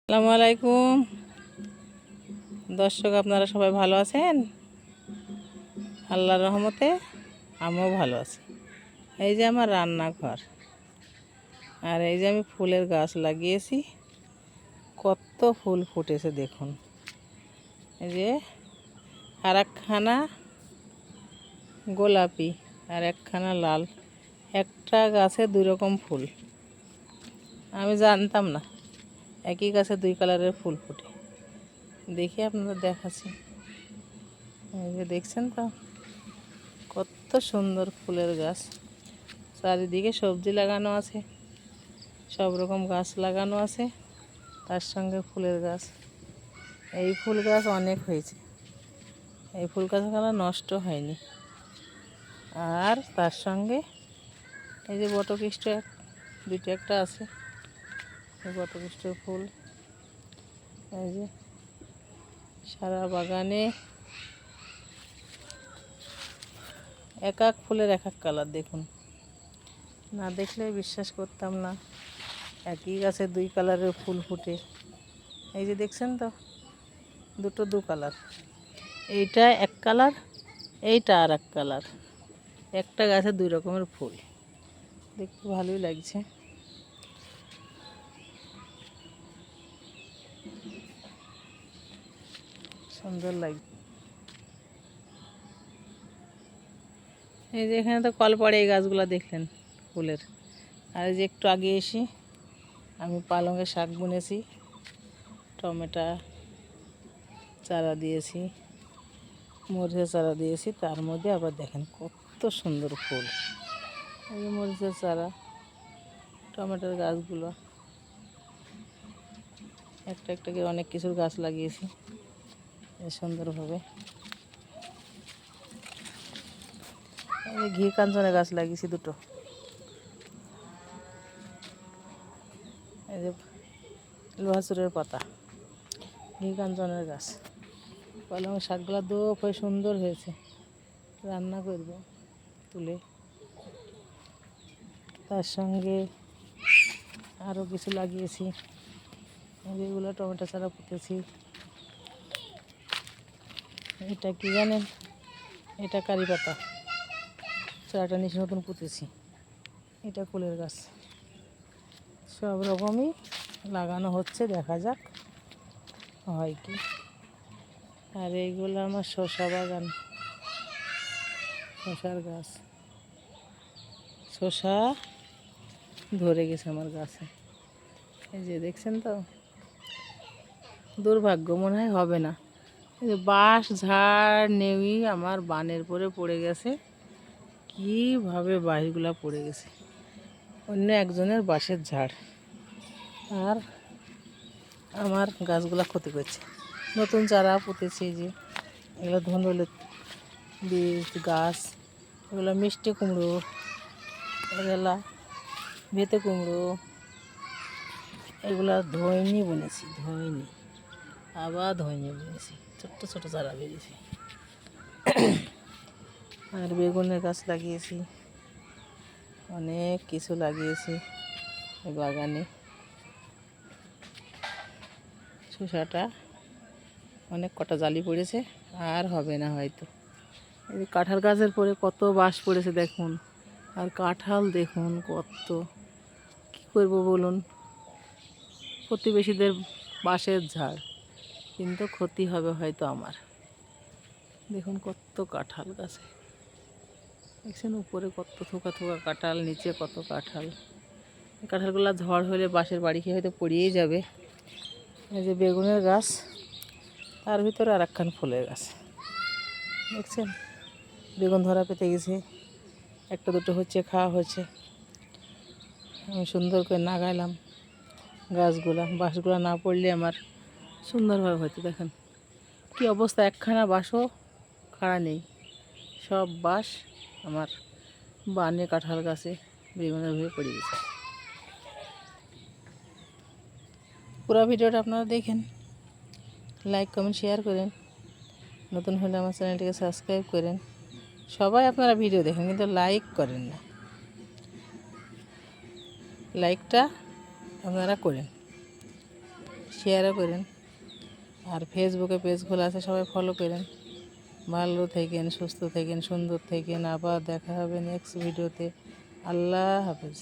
আসসালামু আলাইকুম দর্শক, আপনারা সবাই ভালো আছেন? আল্লাহর রহমতে আমিও ভালো আছি। এই যে আমার রান্নাঘর, আর এই যে আমি ফুলের গাছ লাগিয়েছি। কত ফুল ফুটেছে দেখুন। এই যে আর একখানা গোলাপি আর একখানা লাল, একটা গাছে দুই রকম ফুল। আমি জানতাম না একই গাছে দুই কালারের ফুল ফুটে। দেখি আপনাদের দেখাচ্ছি। এই যে দেখছেন তো, কত সুন্দর ফুলের গাছ। চারিদিকে সবজি লাগানো আছে, সব রকম গাছ লাগানো আছে, তার সঙ্গে ফুলের গাছ। এই ফুল গাছ অনেক হয়েছে, এই ফুল গাছগুলো নষ্ট হয়নি। আর তার সঙ্গে এই যে বটকৃষ্ঠ দুইটা একটা আছে, এই বটকৃষ্ঠের ফুল। এই যে সারা বাগানে এক এক ফুলের এক এক কালার। দেখুন, না দেখলে বিশ্বাস করতাম না একই গাছে দুই কালারের ফুল ফুটে। এই যে দেখছেন তো, দুটো দু কালার, এইটা এক কালার, এইটা আর এক কালার। একটা গাছে দুই রকমের ফুল, দেখতে ভালোই লাগছে। সুন্দর লাগছে। এই যে এখানে তো কল পড়ে, এই গাছগুলো দেখলেন ফুলের। আর এই যে একটু আগে এসে আমি পালংয়ের শাক বুনেছি, টমেটো চারা দিয়েছি, মরিচের চারা দিয়েছি। তার মধ্যে আবার দেখেন কত সুন্দর ফুল। এই যে মরিচের চারা, টমেটোর গাছগুলো, একটা একটা করে অনেক কিছুর গাছ লাগিয়েছি সুন্দরভাবে। এই ঘি কাঞ্চনের গাছ লাগিয়েছি দুটো। এই যে লোহাচুরের পাতা, ঘি কাঞ্চনের গাছ। পালং শাকগুলো দোপ হয়ে সুন্দর হয়েছে, রান্না করব তুলে। তার সঙ্গে আরও কিছু লাগিয়েছি, যেগুলো টমেটো চারা পুঁতেছি। এটা কি জানেন, এটা কারি পাতা, চারাটা নিচে নতুন পুঁতেছি। এটা ফুলের গাছ, সব রকমই লাগানো হচ্ছে, দেখা যাক হয় কি। আর এইগুলো আমার শসা বাগান, শসার গাছ। শসা ধরে গেছে আমার গাছে, এই যে দেখছেন তো। দুর্ভাগ্য, মনে হয় হবে না। এই যে বাঁশ ঝাড় নেউই আমার বানের পরে পড়ে গেছে। কীভাবে বাঁশগুলা পড়ে গেছে, অন্য একজনের বাঁশের ঝাড়, আর আমার গাছগুলা ক্ষতি করছে। নতুন চারা পুঁতেছি, যে এগুলো ধনরুলের বীজ গাছ, এগুলো মিষ্টি কুমড়ো, এগুলা ভেতে কুমড়ো, এগুলা ধইনি বুনেছি, ধইনি, আবার ধইনি বুনেছি, ছোট্ট ছোটো চারা বেরিয়েছি। আর বেগুনের গাছ লাগিয়েছি, অনেক কিছু লাগিয়েছি এই বাগানে। শসাটা অনেক কটা জালি পড়েছে, আর হবে না হয়তো। এই কাঁঠাল গাছের পরে কত বাঁশ পড়েছে দেখুন, আর কাঁঠাল দেখুন কত। কী করবো বলুন, প্রতিবেশীদের বাঁশের ঝাড়, কিন্তু ক্ষতি হবে হয়তো আমার। দেখুন কত কাঁঠাল গাছে, দেখছেন উপরে কত থোকা থোকা কাঁঠাল, নিচে কত কাঁঠাল। কাঁঠালগুলো ঝড় হলে বাঁশের বাড়ি খেয়ে হয়তো পড়িয়েই যাবে। এই যে বেগুনের গাছ, তার ভিতরে আর একখান ফুলের গাছ, দেখছেন বেগুন ধরা পেতে গেছে, একটা দুটো হচ্ছে, খাওয়া হচ্ছে। আমি সুন্দর করে লাগাইলাম গাছগুলা, বাঁশগুলো না পড়লে আমার সুন্দরভাবে হয়তো। দেখেন কি অবস্থা, একখানা বাঁশও খাড়া নেই, সব বাঁশ আমার বানে কাঁঠাল গাছে বেগুনের হয়ে পড়ে গেছে। পুরো ভিডিওটা আপনারা দেখেন, লাইক কমেন্ট শেয়ার করেন, নতুন হলে আমার চ্যানেলটিকে সাবস্ক্রাইব করেন। সবাই আপনারা ভিডিও দেখেন কিন্তু লাইক করেন না, লাইকটা আপনারা করেন। শেয়ারও করেন। আর ফেসবুকে পেজ খোলা আছে, সবাই ফলো করেন। ভালো থাকেন, সুস্থ থাকেন, সুন্দর থাকেন। আবার দেখা হবে নেক্সট ভিডিওতে। আল্লাহ হাফেজ।